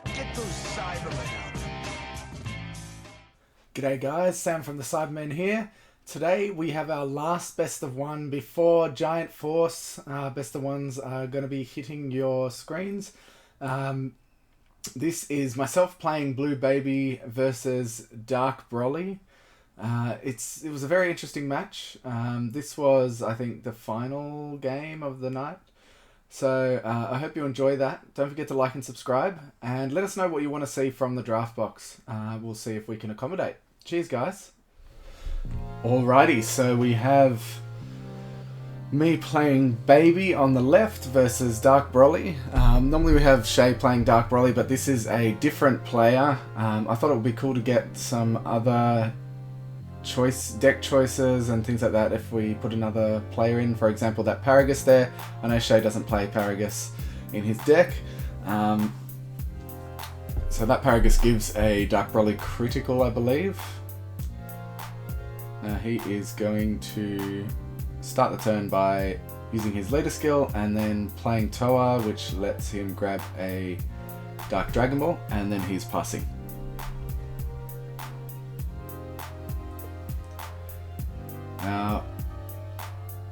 Get those Cybermen out. G'day guys, Sam from the Cybermen here. Today we have our last best of one before Giant Force. Best of ones are going to be hitting your screens. This is myself playing Blue Baby versus Dark Broly. It was a very interesting match. This was, I think, the final game of the night. So I hope you enjoy that. Don't forget to like and subscribe, and let us know what you want to see from the draft box. We'll see if we can accommodate. Cheers, guys. Alrighty, so we have me playing Baby on the left versus Dark Broly. Normally we have Shay playing Dark Broly, but this is a different player. I thought it would be cool to get some other deck choices and things like that if we put another player in. For example, that Paragus there. I know Shay doesn't play Paragus in his deck. So that Paragus gives a Dark Broly critical, I believe. Now he is going to start the turn by using his leader skill and then playing Toa, which lets him grab a Dark Dragon Ball, and then he's passing. Now,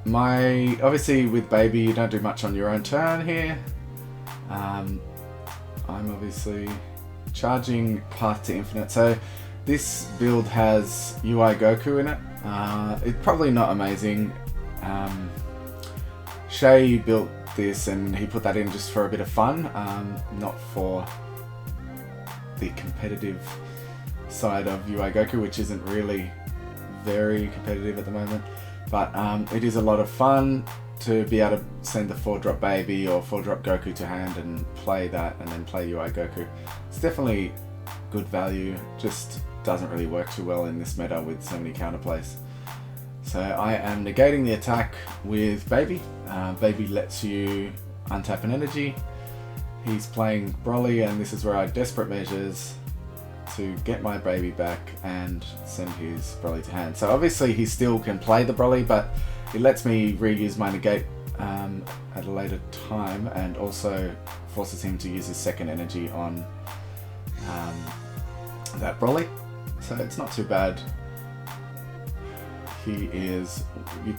obviously with Baby you don't do much on your own turn here. I'm obviously charging Path to Infinite, so this build has UI Goku in it. It's probably not amazing. Shay built this and he put that in just for a bit of fun, not for the competitive side of UI Goku, which isn't really very competitive at the moment. But it is a lot of fun to be able to send the 4-drop Baby or 4-drop Goku to hand and play that and then play UI Goku. It's definitely good value, just doesn't really work too well in this meta with so many counterplays. So I am negating the attack with Baby. Baby lets you untap an energy. He's playing Broly, and this is where I desperate measures to get my Baby back and send his Broly to hand. So obviously he still can play the Broly, but it lets me reuse my negate at a later time, and also forces him to use his second energy on that Broly. So it's not too bad. You're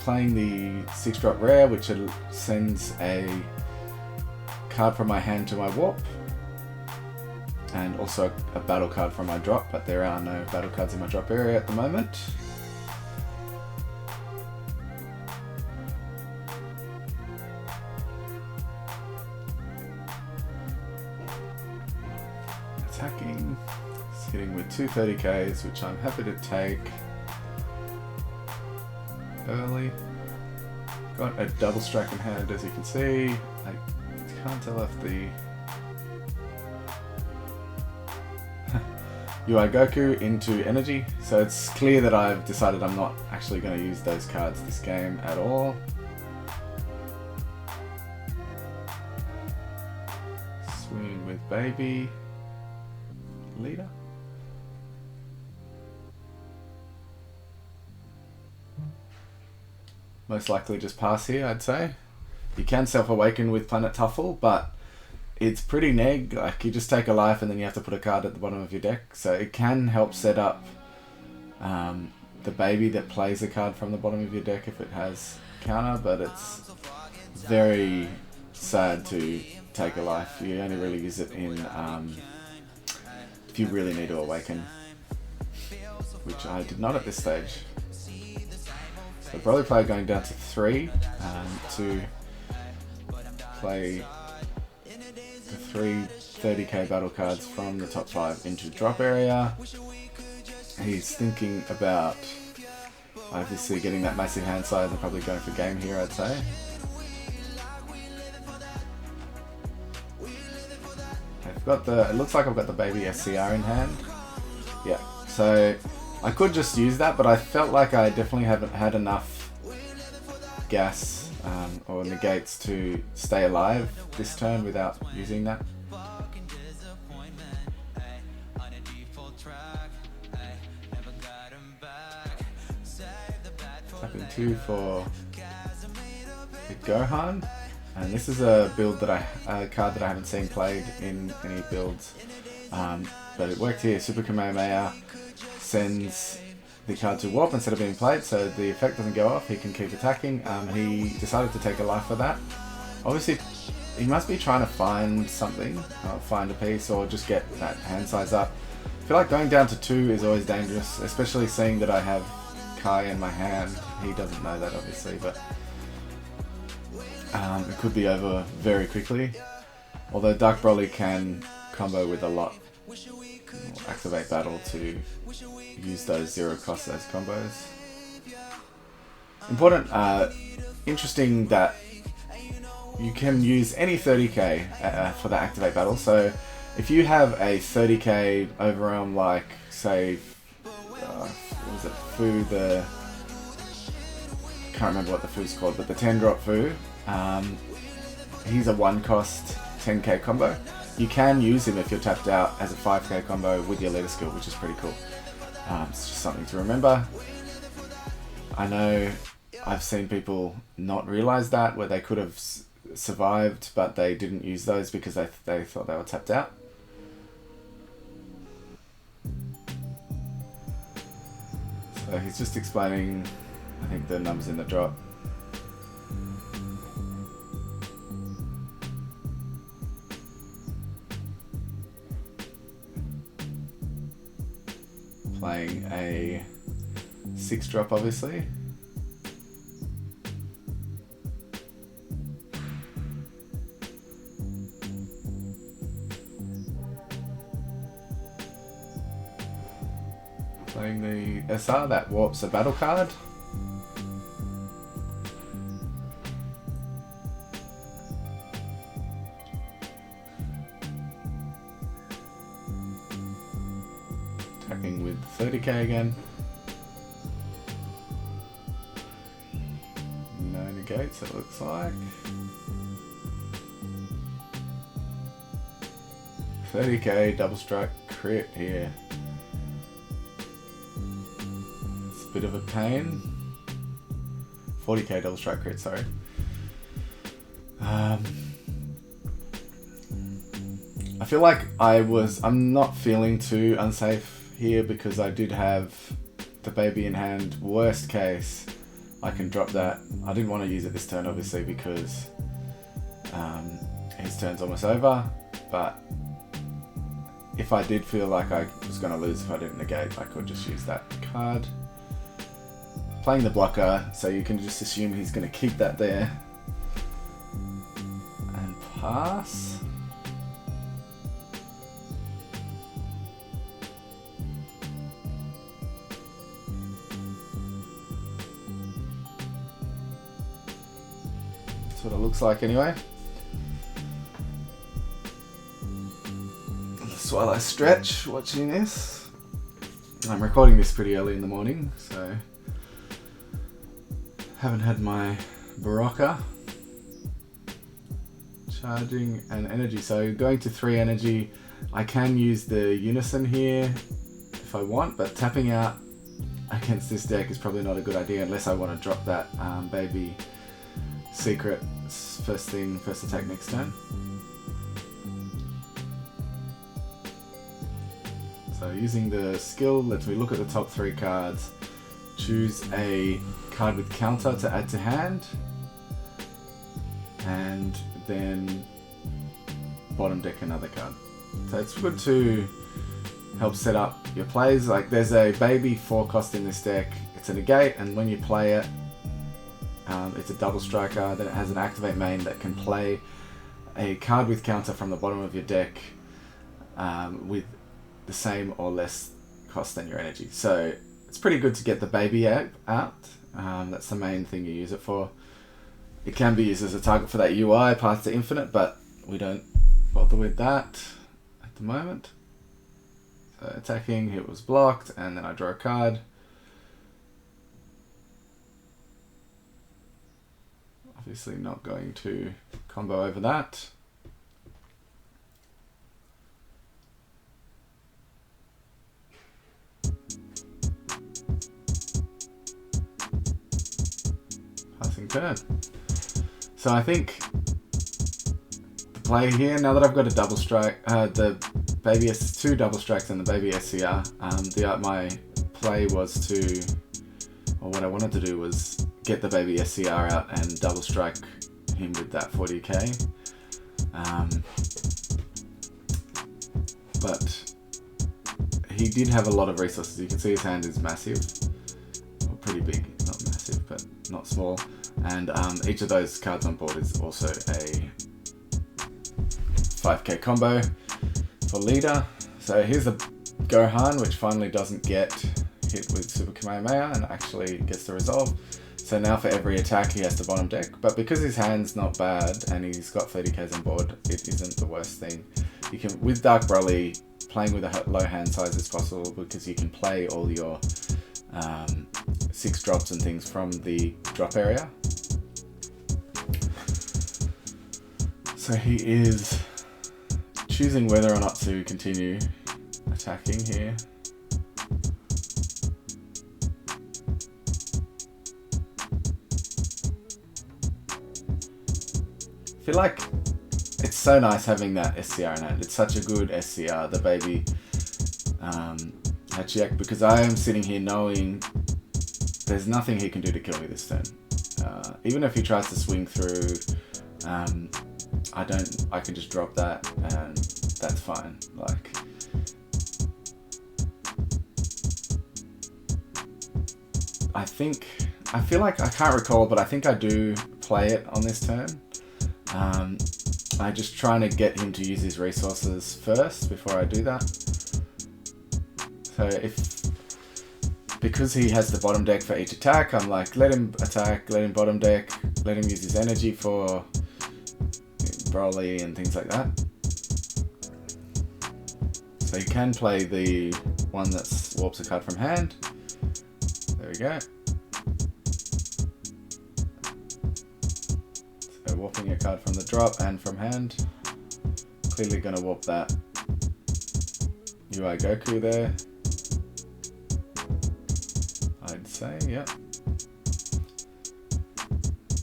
playing the 6-drop rare, which sends a card from my hand to my warp, and also a battle card from my drop, but there are no battle cards in my drop area at the moment. Attacking, it's hitting with 230Ks, which I'm happy to take early. Got a double strike in hand, as you can see. I can't tell if the UI Goku into energy, so it's clear that I've decided I'm not actually going to use those cards this game at all. Swing with Baby. Leader. Most likely just pass here, I'd say. You can self-awaken with Planet Tuffle, but it's pretty neg. Like, you just take a life and then you have to put a card at the bottom of your deck. So it can help set up the Baby that plays a card from the bottom of your deck if it has counter, but it's very sad to take a life. You only really use it in if you really need to awaken, which I did not at this stage. So Broly player going down to 3 to play the 3 30k battle cards from the top 5 into drop area. He's thinking about obviously getting that massive hand size and probably going for game here, I'd say. It looks like I've got the Baby SCR in hand. Yeah, so I could just use that, but I felt like I definitely haven't had enough gas or negates to stay alive this turn without using that. Tapping 2 for the Gohan. And this is a build that a card that I haven't seen played in any builds, but it worked here. Super Kamehameha sends the card to warp instead of being played, so the effect doesn't go off. He can keep attacking. He decided to take a life for that. Obviously, he must be trying to find something, find a piece, or just get that hand size up. I feel like going down to 2 is always dangerous, especially seeing that I have Kai in my hand. He doesn't know that, obviously, but it could be over very quickly. Although Dark Broly can combo with a lot. Activate battle to use those 0 cost as combos. Important, interesting that you can use any 30k for the activate battle. So if you have a 30k overwhelm, like say, what was it, Fu, can't remember what the Fu's called, but the 10 drop Fu, he's a 1 cost 10k combo. You can use him if you're tapped out as a 5k combo with your leader skill, which is pretty cool. It's just something to remember. I know I've seen people not realize that, where they could have survived, but they didn't use those because they thought they were tapped out. So he's just explaining, I think, the numbers in the drop. Playing a 6 drop, obviously. Playing the SR that warps a battle card. Attacking with 30k again. No negates, it looks like. 30k double strike crit here. It's a bit of a pain. 40k double strike crit, sorry. I feel like I'm not feeling too unsafe here because I did have the baby in hand. Worst case, I can drop that. I didn't want to use it this turn, obviously, because his turn's almost over, but if I did feel like I was going to lose if I didn't negate, I could just use that card. Playing the blocker, so you can just assume he's going to keep that there and pass. That's what it looks like anyway. That's while I stretch watching this. I'm recording this pretty early in the morning, so haven't had my Barocca. Charging and energy, so going to 3 energy. I can use the Unison here if I want, but tapping out against this deck is probably not a good idea unless I want to drop that baby secret first attack next turn. So using the skill lets me look at the top 3 cards, choose a card with counter to add to hand, and then bottom deck another card. So it's good to help set up your plays. Like there's a baby 4 cost in this deck. It's a negate, and when you play it, it's a double striker. Then it has an activate main that can play a card with counter from the bottom of your deck with the same or less cost than your energy. So it's pretty good to get the baby out. That's the main thing you use it for. It can be used as a target for that UI path to infinite, but we don't bother with that at the moment. So attacking, it was blocked, and then I draw a card. Obviously not going to combo over that. Passing turn. So I think play here, now that I've got a double strike, the baby two double strikes and the baby SCR, my play was to, or what I wanted to do was get the baby SCR out and double strike him with that 40k. But he did have a lot of resources. You can see his hand is massive, or pretty big, not massive, but not small. And each of those cards on board is also a 5k combo for leader. So here's a Gohan, which finally doesn't get hit with Super Kamehameha and actually gets the resolve. So now for every attack he has to bottom deck, but because his hand's not bad and he's got 30k's on board, it isn't the worst thing. You can, with Dark Broly, playing with a low hand size is possible because you can play all your 6 drops and things from the drop area. So he is choosing whether or not to continue attacking here. I feel like it's so nice having that SCR in hand. It's such a good SCR, the baby Hachiyak, because I am sitting here knowing there's nothing he can do to kill me this turn. Even if he tries to swing through, I can just drop that and that's fine. Like, I feel like, I can't recall, but I think I do play it on this turn. I'm just trying to get him to use his resources first before I do that. So because he has the bottom deck for each attack, I'm like, let him attack, let him bottom deck, let him use his energy for Broly and things like that. So you can play the one that warps a card from hand. There we go. So warping a card from the drop and from hand. Clearly going to warp that UI Goku there. I'd say, yeah.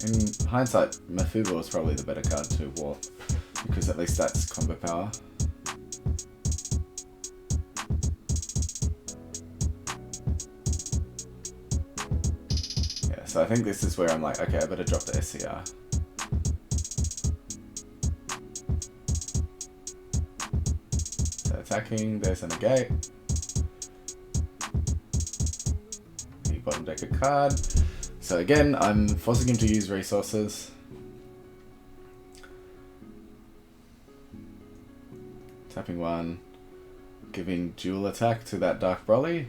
In hindsight, Mafubo is probably the better card to warp, because at least that's combo power. Yeah, so I think this is where I'm like, okay, I better drop the SCR. So attacking, there's a negate. He bottom deck a card. So again, I'm forcing him to use resources. Tapping one, giving dual attack to that Dark Broly.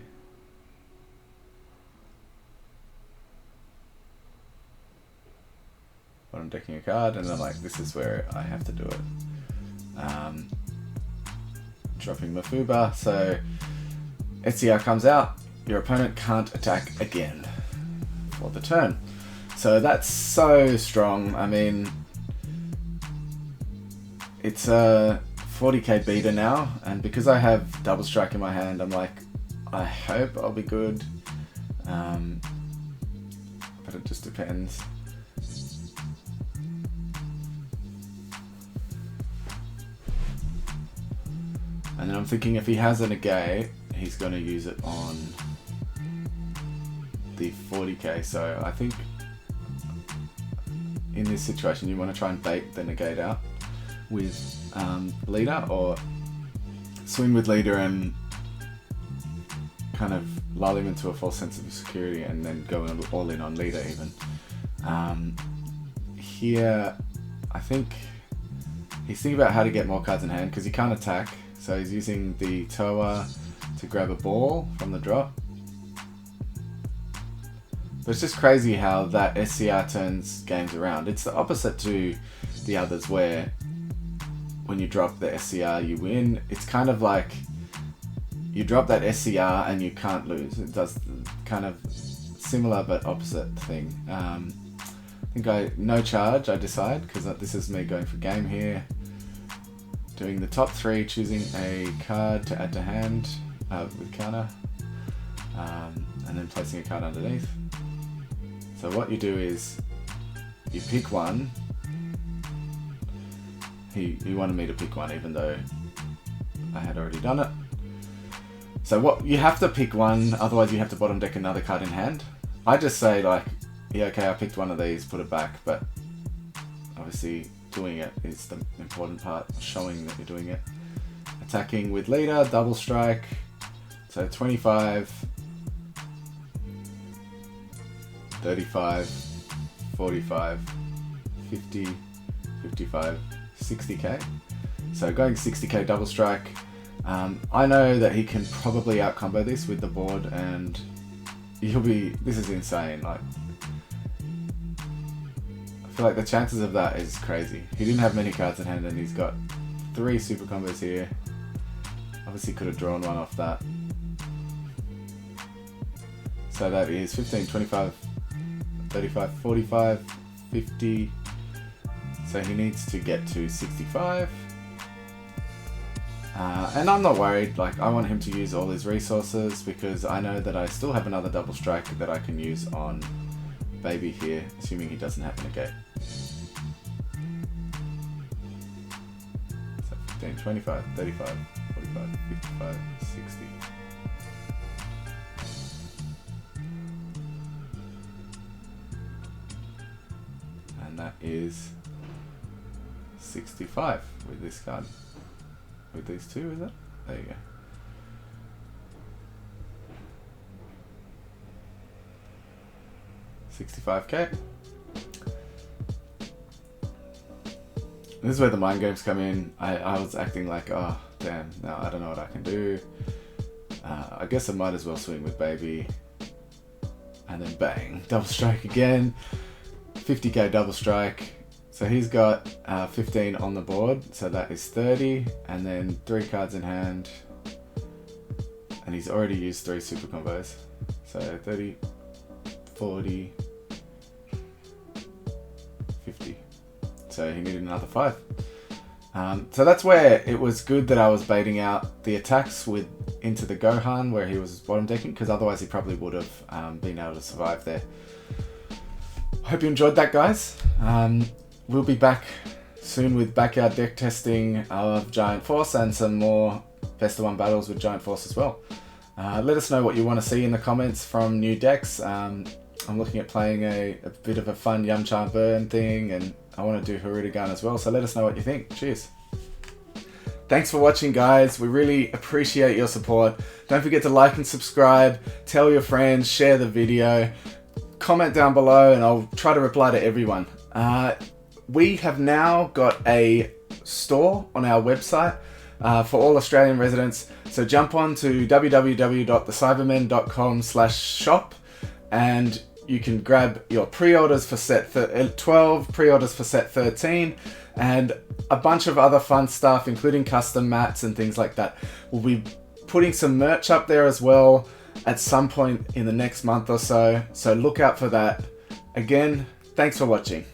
Bottom decking a card, and I'm like, this is where I have to do it. Dropping Mafuba, so SCR comes out, your opponent can't attack again for the turn. So that's so strong. I mean, it's a 40k beater now, and because I have double strike in my hand, I'm like, I hope I'll be good, but it just depends. And then I'm thinking if he has a negate, he's going to use it on the 40k. So I think in this situation you want to try and bait the negate out with leader, or swing with leader and kind of lull him into a false sense of security and then go all in on leader even. Here I think he's thinking about how to get more cards in hand because he can't attack. So he's using the Toa to grab a ball from the drop. But it's just crazy how that SCR turns games around. It's the opposite to the others where when you drop the SCR you win. It's kind of like you drop that SCR and you can't lose. It does kind of similar but opposite thing. I think no charge I decide, because this is me going for game here. Doing the top 3, choosing a card to add to hand with counter, and then placing a card underneath. So what you do is you pick one, he wanted me to pick one even though I had already done it. So what, you have to pick one, otherwise you have to bottom deck another card in hand. I just say like, yeah, okay, I picked one of these, put it back, but obviously doing it is the important part, showing that you're doing it. Attacking with leader, double strike, so 25, 35, 45, 50, 55, 60k. So going 60k double strike. I know that he can probably outcombo this with the board, and this is insane. Like, I feel like the chances of that is crazy. He didn't have many cards in hand and he's got 3 super combos here. Obviously could have drawn one off that. So that is 15, 25, 35, 45, 50. So he needs to get to 65. And I'm not worried, like I want him to use all his resources because I know that I still have another double strike that I can use on Baby here, assuming he doesn't have a negate. So 15, 25, 35, 45, 55, 60. And that is 65 with this card. With these two, is it? There you go. $65k. This is where the mind games come in. I was acting like, oh damn, no, I don't know what I can do. I guess I might as well swing with Baby. And then bang, double strike again. 50k double strike. So he's got 15 on the board, so that is 30, and then 3 cards in hand, and he's already used 3 super combos. So 30, 40, 50. So he needed another 5. So that's where it was good that I was baiting out the attacks into the Gohan where he was bottom decking, because otherwise he probably would have been able to survive there. Hope you enjoyed that, guys. We'll be back soon with backyard deck testing of Giant Force and some more best of 1 battles with Giant Force as well. Let us know what you want to see in the comments from new decks. I'm looking at playing a bit of a fun Yamcha Burn thing, and I want to do Haruta as well, so let us know what you think. Cheers. Thanks for watching, guys. We really appreciate your support. Don't forget to like and subscribe, tell your friends, share the video, comment down below, and I'll try to reply to everyone. We have now got a store on our website for all Australian residents. So jump on to www.thecybermen.com/shop and you can grab your pre-orders for set 12, pre-orders for set 13, and a bunch of other fun stuff, including custom mats and things like that. We'll be putting some merch up there as well at some point in the next month or so. So look out for that. Again, thanks for watching.